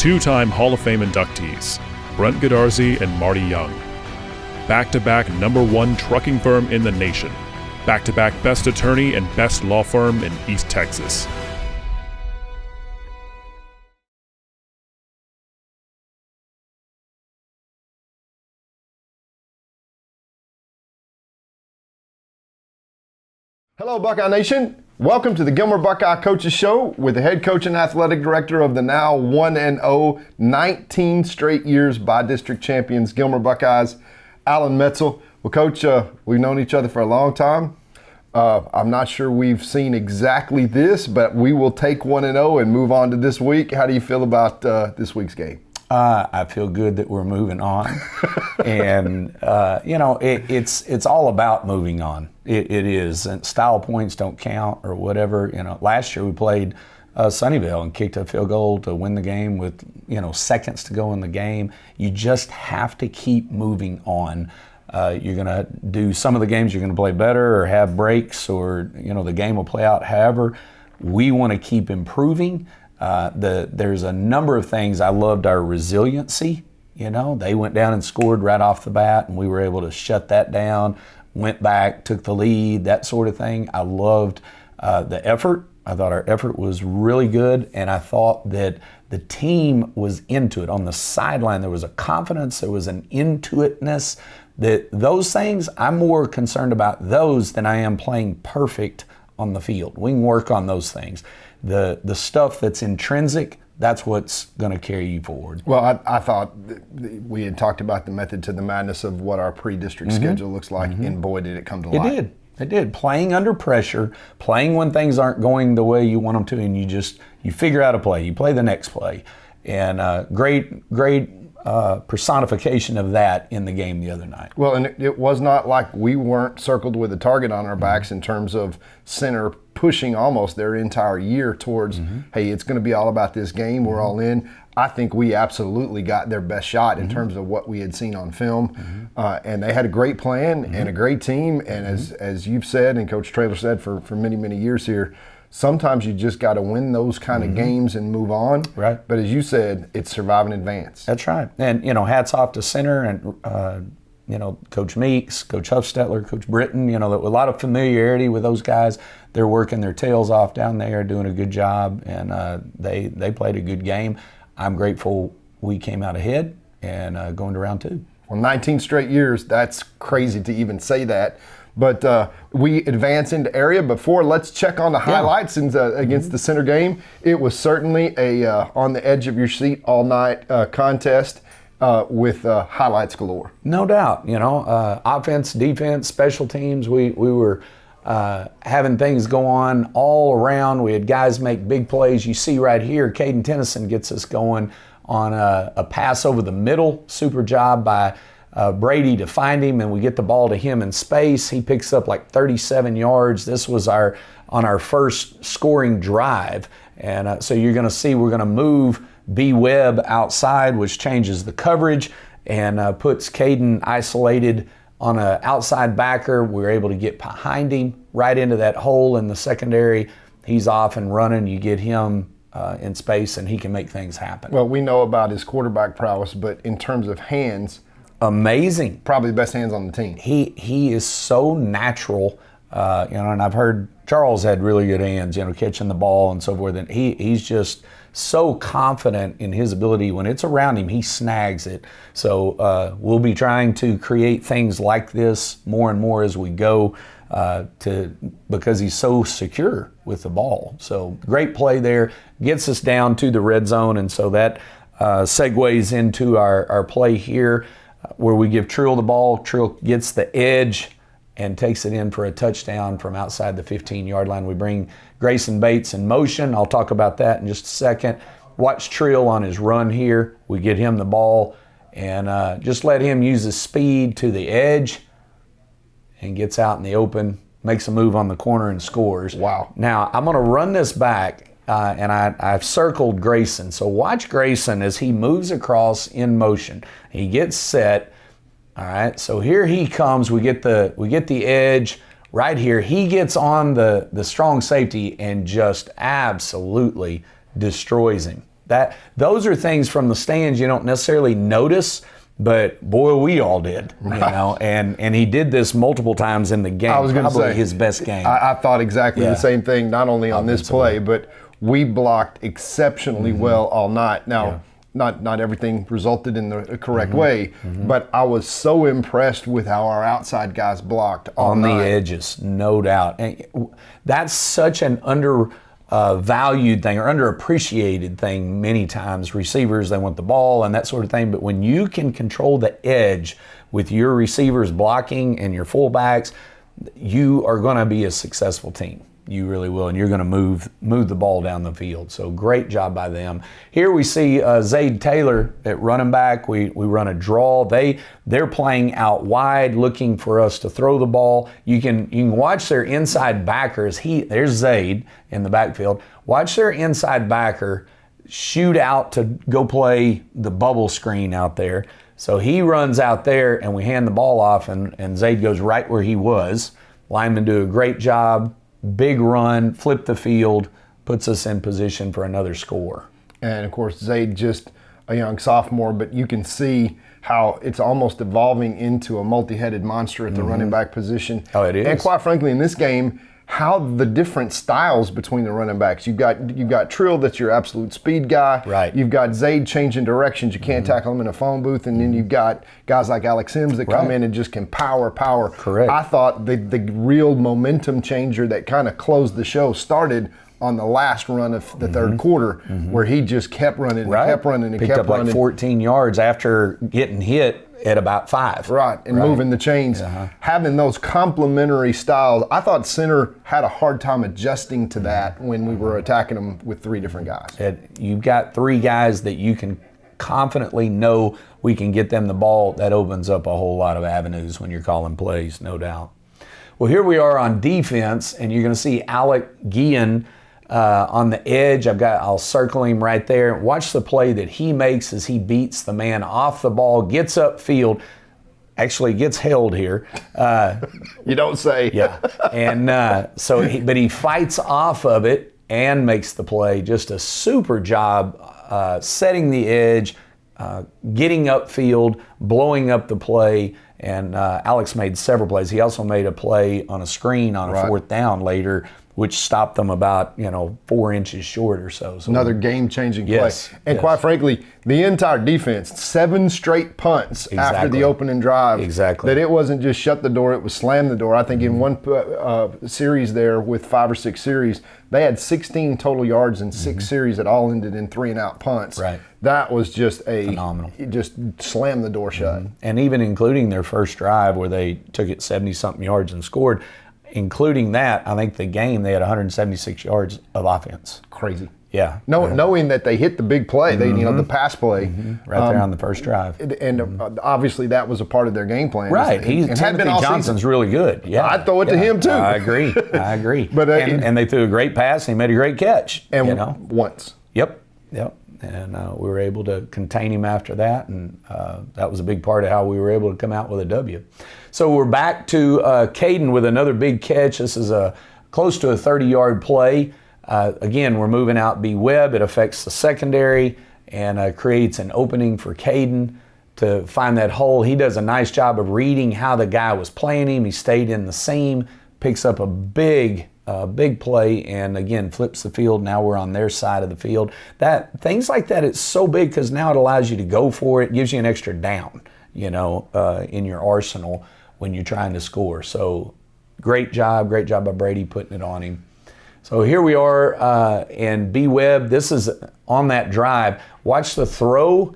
Two-time Hall of Fame inductees, Brent Godarzi and Marty Young. Back-to-back #1 trucking firm in the nation. Back-to-back best attorney and best law firm in East Texas. Hello, Buckeye Nation. Welcome to the Gilmer Buckeye Coaches Show with the head coach and athletic director of the now 1-0, 19 straight years by district champions, Gilmer Buckeyes, Alan Metzel. Well, Coach, we've known each other for a long time. I'm not sure we've seen exactly this, but we will take 1-0 and move on to this week. How do you feel about this week's game? I feel good that we're moving on, and it's all about moving on. It is, and style points don't count or whatever. Last year we played Sunnyvale and kicked a field goal to win the game with seconds to go in the game. You just have to keep moving on. You're going to do some of the games. You're going to play better or have breaks, or the game will play out. However, we want to keep improving. There's a number of things. I loved our resiliency. They went down and scored right off the bat, and we were able to shut that down, went back, took the lead, that sort of thing. I loved the effort. I thought our effort was really good, and I thought that the team was into it. On the sideline, there was a confidence, there was an into-itness. Those things, I'm more concerned about those than I am playing perfect on the field. We can work on those things. The stuff that's intrinsic, that's what's going to carry you forward. Well, I thought we had talked about the method to the madness of what our pre-district schedule looks like, and boy, did it come to life. It did. Playing under pressure, playing when things aren't going the way you want them to, and you figure out a play. You play the next play. And great personification of that in the game the other night. Well, and it was not like we weren't circled with a target on our backs in terms of center pushing almost their entire year towards, hey, it's going to be all about this game. We're all in. I think we absolutely got their best shot in terms of what we had seen on film. And they had a great plan and a great team. And as you've said and Coach Traylor said for many, many years here, sometimes you just got to win those kind of games and move on. Right. But as you said, it's survive and advance. That's right. And, hats off to center and, Coach Meeks, Coach Huffstetler, Coach Britton, a lot of familiarity with those guys. They're working their tails off down there, doing a good job, and they played a good game. I'm grateful we came out ahead and going to round 2. Well, 19 straight years, that's crazy to even say that. But we advance into area. Before, let's check on the highlights against the center game. It was certainly a on the edge of your seat all night contest with highlights galore. No doubt. Offense, defense, special teams. We were having things go on all around. We had guys make big plays. You see right here, Caden Tennyson gets us going on a pass over the middle. Super job by Brady to find him, and we get the ball to him in space. He picks up like 37 yards. This was on our first scoring drive. And so you're going to see we're going to move B. Webb outside, which changes the coverage and puts Caden isolated on an outside backer. We're able to get behind him right into that hole in the secondary. He's off and running. You get him in space, and he can make things happen. Well, we know about his quarterback prowess, but in terms of hands, amazing. Probably the best hands on the team. He is so natural, and I've heard Charles had really good hands, catching the ball and so forth. And he's just so confident in his ability. When it's around him, he snags it. So we'll be trying to create things like this more and more as we go because he's so secure with the ball. So great play there, gets us down to the red zone, and so that segues into our play here, where we give Trill the ball. Trill gets the edge and takes it in for a touchdown from outside the 15-yard line. We bring Grayson Bates in motion. I'll talk about that in just a second. Watch Trill on his run here. We get him the ball and just let him use his speed to the edge and gets out in the open, makes a move on the corner and scores. Wow. Now, I'm going to run this back, and I've circled Grayson. So watch Grayson as he moves across in motion. He gets set. All right, so here he comes. We get the edge right here. He gets on the strong safety and just absolutely destroys him. Those are things from the stands you don't necessarily notice, but boy, we all did, you know. And he did this multiple times in the game. I was going to say his best game. I thought exactly the same thing, not only on this play, but we blocked exceptionally well all night. Now, not everything resulted in the correct way, but I was so impressed with how our outside guys blocked all night. On the edges, no doubt. And that's such an undervalued thing or underappreciated thing many times. Receivers, they want the ball and that sort of thing, but when you can control the edge with your receivers blocking and your fullbacks, you are going to be a successful team. You really will, and you're going to move the ball down the field. So great job by them. Here we see Zayd Taylor at running back. We run a draw. They're playing out wide, looking for us to throw the ball. You can watch their inside backers. There's Zayd in the backfield. Watch their inside backer shoot out to go play the bubble screen out there. So he runs out there, and we hand the ball off, and Zayd goes right where he was. Linemen do a great job. Big run, flip the field, puts us in position for another score. And of course, Zayd just a young sophomore, but you can see how it's almost evolving into a multi-headed monster at the running back position. Oh, it is. And quite frankly, in this game, how the different styles between the running backs. You've got Trill, that's your absolute speed guy. Right. You've got Zayd changing directions. You can't tackle him in a phone booth. And then you've got guys like Alex Sims that come in and just can power. Correct. I thought the real momentum changer that kind of closed the show started on the last run of the third quarter, where he just kept running and kept running and Picked kept up running. like 14 yards after getting hit at about 5. Right, and moving the chains. Having those complementary styles, I thought center had a hard time adjusting to that when we were attacking them with 3 different guys. You've got 3 guys that you can confidently know we can get them the ball. That opens up a whole lot of avenues when you're calling plays, no doubt. Well, here we are on defense, and you're going to see Alec Guillen on the edge. I'll circle him right there. Watch the play that he makes as he beats the man off the ball, gets upfield, actually gets held here. You don't say. Yeah. And but he fights off of it and makes the play. Just a super job setting the edge, getting upfield, blowing up the play. And Alex made several plays. He also made a play on a screen on a 4th down later, which stopped them about 4 inches short or so. Another game-changing play. And quite frankly, the entire defense, 7 straight punts after the opening drive. Exactly. That it wasn't just shut the door, it was slam the door. I think in one series there with 5 or 6 series, they had 16 total yards in 6 series that all ended in 3-and-out punts. Right. That was just phenomenal. Just slam the door shut. And even including their first drive where they took it 70-something yards and scored, including that, I think the game, they had 176 yards of offense. Crazy. Yeah. Knowing that they hit the big play, the pass play. Right there on the first drive. And obviously that was a part of their game plan. Right. Timothy Johnson's really good. Yeah. I'd throw it to him too. I agree. But and they threw a great pass and he made a great catch. And once. Yep. And we were able to contain him after that, and that was a big part of how we were able to come out with a W. So we're back to Caden with another big catch. This is close to a 30-yard play. Again, we're moving out B. Webb. It affects the secondary and creates an opening for Caden to find that hole. He does a nice job of reading how the guy was playing him. He stayed in the seam, picks up a big play, and again flips the field. Now we're on their side of the field. Things like that, it's so big because now it allows you to go for it. Gives you an extra down, in your arsenal when you're trying to score. So great job by Brady putting it on him. So here we are in B. Webb. This is on that drive. Watch the throw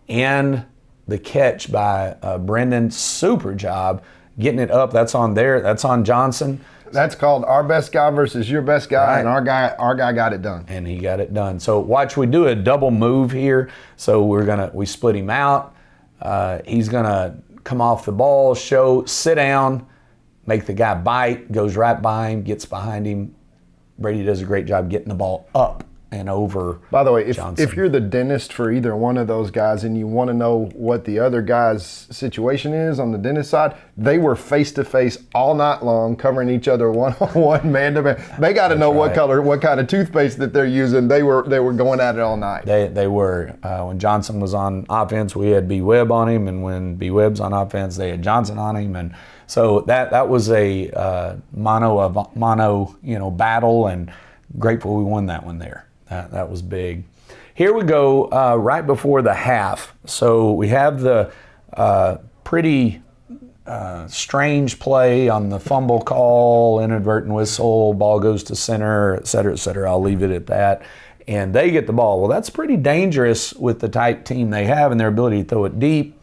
and the catch by Brendan. Super job getting it up. That's on there. That's on Johnson. That's called our best guy versus your best guy, and our guy got it done. And he got it done. So watch, we do a double move here. So we split him out. He's gonna come off the ball, sit down, make the guy bite, goes right by him, gets behind him. Brady does a great job getting the ball up and over. By the way, if Johnson. you're the dentist for either one of those guys and you want to know what the other guy's situation is on the dentist side, they were face-to-face all night long, covering each other one-on-one, man-to-man. They got to know what kind of toothpaste that they're using. They were going at it all night. They were. When Johnson was on offense, we had B. Webb on him, and when B. Webb's on offense, they had Johnson on him, and so that was a mono battle, and grateful we won that one there. That was big. Here we go right before the half. So we have the pretty strange play on the fumble call, inadvertent whistle, ball goes to center, et cetera, et cetera. I'll leave it at that. And they get the ball. Well, that's pretty dangerous with the type team they have and their ability to throw it deep.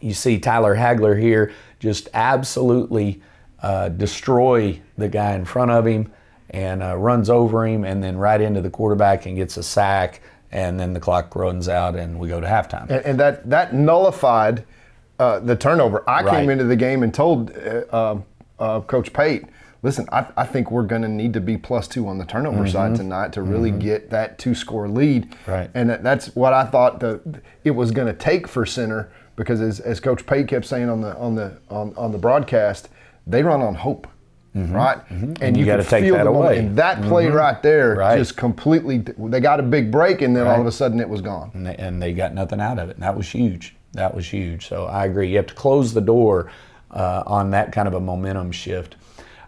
You see Tyler Hagler here just absolutely destroy the guy in front of him, and runs over him and then right into the quarterback and gets a sack, and then the clock runs out and we go to halftime. And that nullified the turnover. I came into the game and told Coach Pate, listen, I think we're going to need to be +2 on the turnover side tonight to really get that 2-score lead. Right. And that's what I thought it was going to take for center, because as Coach Pate kept saying on the broadcast, they run on hope. Right? And you got to take that away. And that play right there just completely, they got a big break, and then all of a sudden it was gone. And they got nothing out of it. And that was huge. That was huge. So I agree. You have to close the door on that kind of a momentum shift.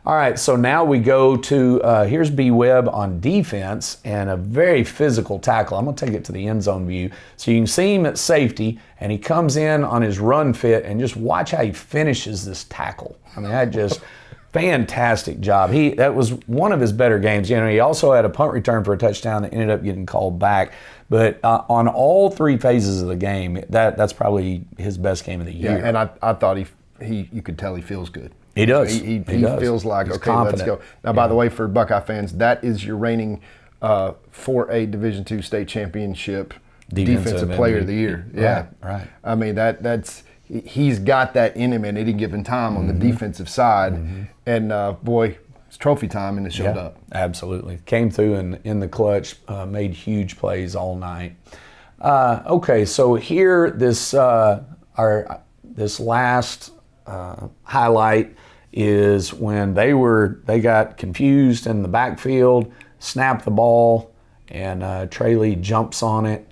All right, so now we go to, here's B. Webb on defense, and a very physical tackle. I'm going to take it to the end zone view. So you can see him at safety, and he comes in on his run fit, and just watch how he finishes this tackle. I mean, that just... fantastic job. That was one of his better games. He also had a punt return for a touchdown that ended up getting called back. But on all three phases of the game, that's probably his best game of the year. Yeah, and I thought you could tell he feels good. He does. He does. feels like, He's okay, confident. let's go. Now, by the way, for Buckeye fans, that is your reigning 4A Division II state championship defensive player of the year. Yeah, right. I mean he's got that in him at any given time on the defensive side, and boy, it's trophy time, and it showed up. Absolutely, came through in the clutch, made huge plays all night. Okay, so here this last highlight is when they got confused in the backfield, snapped the ball, and Trey Lee jumps on it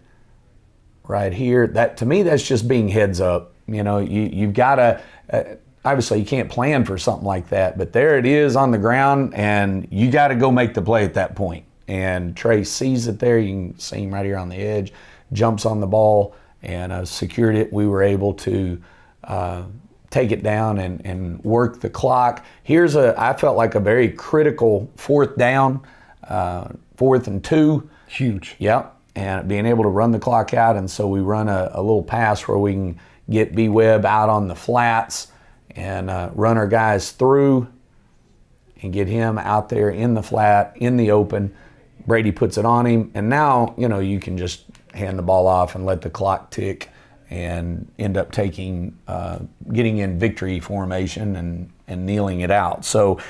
right here. That, to me, that's just being heads up. You've got to, obviously you can't plan for something like that, but there it is on the ground, and you got to go make the play at that point. And Trey sees it there. You can see him right here on the edge, jumps on the ball, and secured it. We were able to take it down and work the clock. I felt like a very critical 4th down, 4th and 2. Huge. Yep. And being able to run the clock out, and so we run a little pass where we can get B. Webb out on the flats and run our guys through and get him out there in the flat, in the open. Brady puts it on him, and now, you can just hand the ball off and let the clock tick and end up getting in victory formation and kneeling it out. So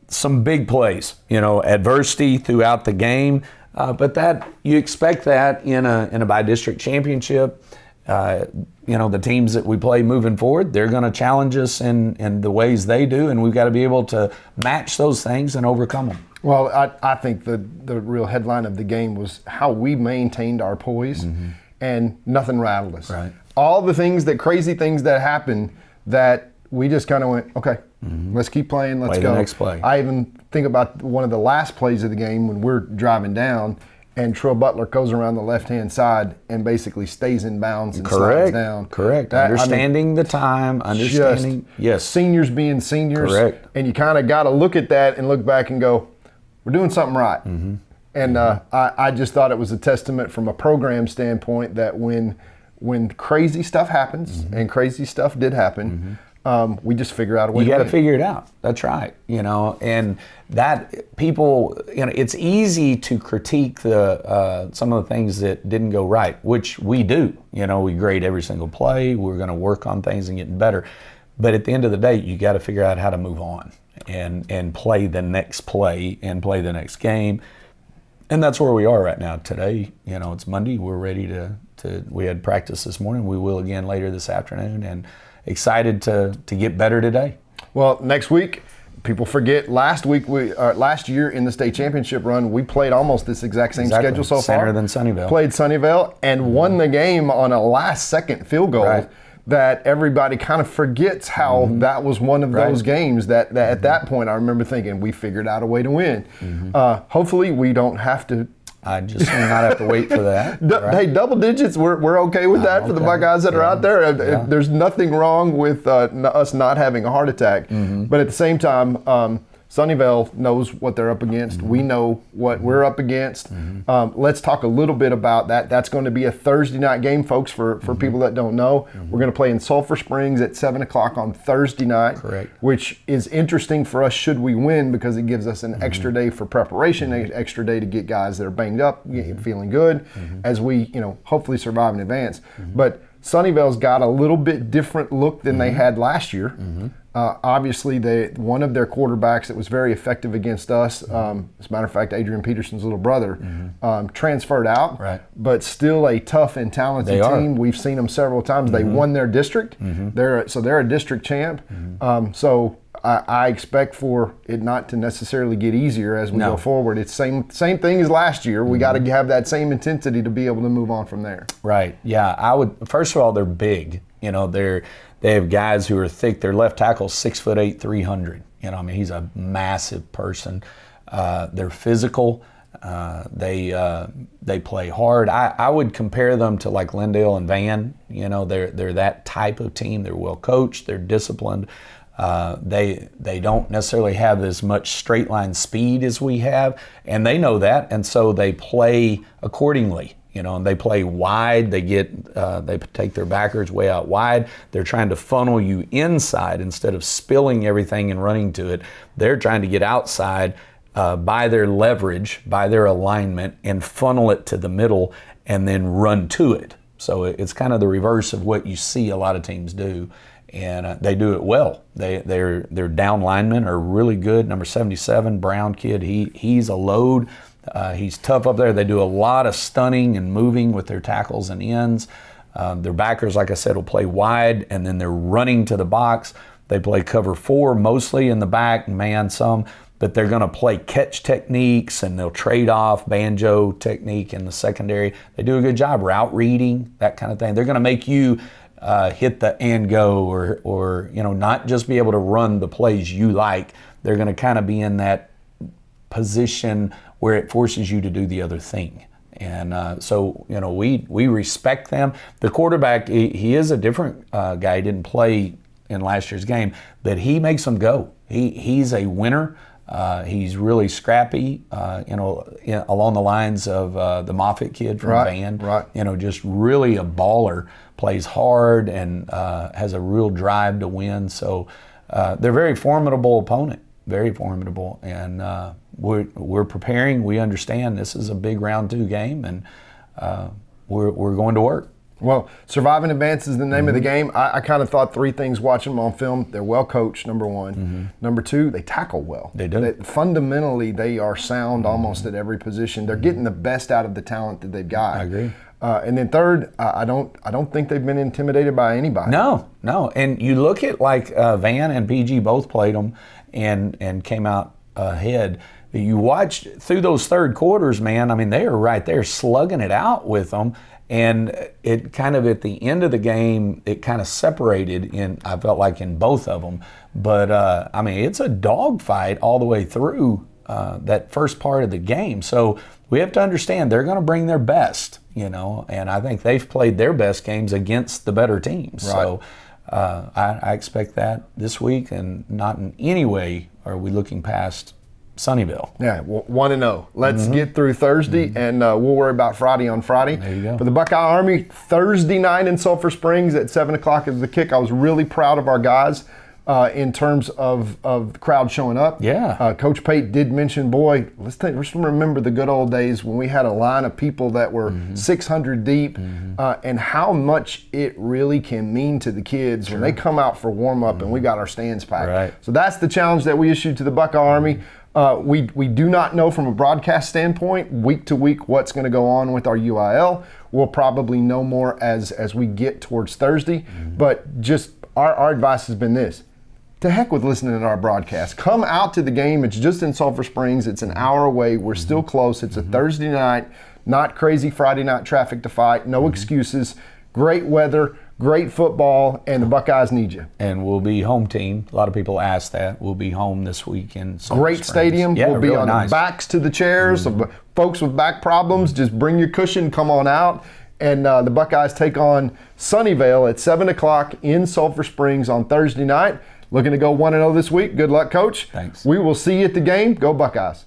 some big plays, adversity throughout the game, but that you expect that in a by-district championship. The teams that we play moving forward, they're going to challenge us in the ways they do, and we've got to be able to match those things and overcome them. Well, I think the real headline of the game was how we maintained our poise, and nothing rattled us. Right. All the crazy things that happened, that we just kind of went, okay, let's keep playing, let's go. The next play. I even think about one of the last plays of the game when we're driving down, and Trill Butler goes around the left-hand side and basically stays in bounds and slides down. Correct. Understanding the time, understanding. Yes. Seniors being seniors. Correct. And you kind of got to look at that and look back and go, we're doing something right. And I just thought it was a testament from a program standpoint that when crazy stuff happens, and crazy stuff did happen, we just figure out a way to You got to win. figure it out. That's right. And that people, it's easy to critique some of the things that didn't go right, which we do. We grade every single play. We're going to work on things and getting better. But at the end of the day, you got to figure out how to move on and play the next play and play the next game. And that's where we are right now. Today, it's Monday. We're ready to we had practice this morning. We will again later this afternoon, and excited to get better today. Well, next week, people forget last year in the state championship run, we played almost this exact same schedule so far. Center than Sunnyvale. Played Sunnyvale and won the game on a last-second field goal. Right. That everybody kind of forgets how that was one of those games that at that point I remember thinking we figured out a way to win. Hopefully we don't have to. I just do not have to wait for that. Hey, double digits, we're okay with that for the Buckeyes that are out there. There's nothing wrong with us not having a heart attack. But at the same time, Sunnyvale knows what they're up against. We know what we're up against. Let's talk a little bit about that. That's going to be a Thursday night game, folks, for people that don't know. We're going to play in Sulphur Springs at 7 o'clock on Thursday night. Correct. Which is interesting for us should we win, because it gives us an extra day for preparation, an extra day to get guys that are banged up, feeling good, as we hopefully survive in advance. But Sunnyvale's got a little bit different look than they had last year. Obviously, one of their quarterbacks that was very effective against us, as a matter of fact, Adrian Peterson's little brother, transferred out, but still a tough and talented team. We've seen them several times. They won their district. They're a district champ. So I expect for it not to necessarily get easier as we go forward. It's same thing as last year. We got to have that same intensity to be able to move on from there. Right. Yeah. I would. First of all, they're big. They have guys who are thick. Their left tackle's 6'8", 300. He's a massive person. They're physical. They play hard. I would compare them to like Lindale and Van. They're that type of team. They're well coached. They're disciplined. They don't necessarily have as much straight line speed as we have, and they know that, and so they play accordingly. And they play wide. They take their backers way out wide. They're trying to funnel you inside instead of spilling everything and running to it. They're trying to get outside by their leverage, by their alignment, and funnel it to the middle and then run to it. So it's kind of the reverse of what you see a lot of teams do. And they do it well. Their down linemen are really good. Number 77, Brown kid, he's a load. He's tough up there. They do a lot of stunning and moving with their tackles and ends. Their backers, like I said, will play wide, and then they're running to the box. They play cover 4 mostly in the back, man some, but they're going to play catch techniques, and they'll trade off banjo technique in the secondary. They do a good job route reading, that kind of thing. They're going to make you hit the and go or not just be able to run the plays you like. They're going to kind of be in that position where it forces you to do the other thing. And so we respect them. The quarterback, he is a different guy. He didn't play in last year's game, but he makes them go. He's a winner. He's really scrappy, along the lines of the Moffitt kid from Van. Right. Just really a baller, plays hard and has a real drive to win. So they're a very formidable opponent, very formidable. And we're preparing. We understand this is a big round 2 game, and we're going to work. Well, survive and advance is the name of the game. I kind of thought 3 things watching them on film. They're well coached, number 1. Number 2, they tackle well. They do. Fundamentally, they are sound almost at every position. They're getting the best out of the talent that they've got. I agree. And then third, I don't think they've been intimidated by anybody. No. And you look at like Van and PG both played them and came out ahead. You watched through those third quarters, man. They were right there slugging it out with them. And it kind of at the end of the game, it kind of separated I felt like in both of them. But it's a dogfight all the way through that first part of the game. So we have to understand they're going to bring their best, and I think they've played their best games against the better teams. Right. So I expect that this week, and not in any way are we looking past Sunnyvale. Yeah, 1-0. Let's get through Thursday, and we'll worry about Friday on Friday. There you go. For the Buckeye Army, Thursday night in Sulphur Springs at 7 o'clock is the kick. I was really proud of our guys in terms of the crowd showing up. Yeah. Coach Pate did mention, boy, let's remember the good old days when we had a line of people that were 600 deep, and how much it really can mean to the kids when they come out for warm-up and we got our stands packed. Right. So that's the challenge that we issued to the Buckeye Army. We do not know from a broadcast standpoint, week to week, what's going to go on with our UIL. We'll probably know more as we get towards Thursday. But just our advice has been this. To heck with listening to our broadcast. Come out to the game. It's just in Sulphur Springs. It's an hour away. We're still close. It's a Thursday night. Not crazy Friday night traffic to fight. No excuses. Great weather. Great football, and the Buckeyes need you. And we'll be home team. A lot of people ask that. We'll be home this weekend. Great stadium. Yeah, we'll be really on nice. the backs to the chairs. So folks with back problems, just bring your cushion, come on out. And the Buckeyes take on Sunnyvale at 7 o'clock in Sulphur Springs on Thursday night. Looking to go 1-0 this week. Good luck, Coach. Thanks. We will see you at the game. Go Buckeyes.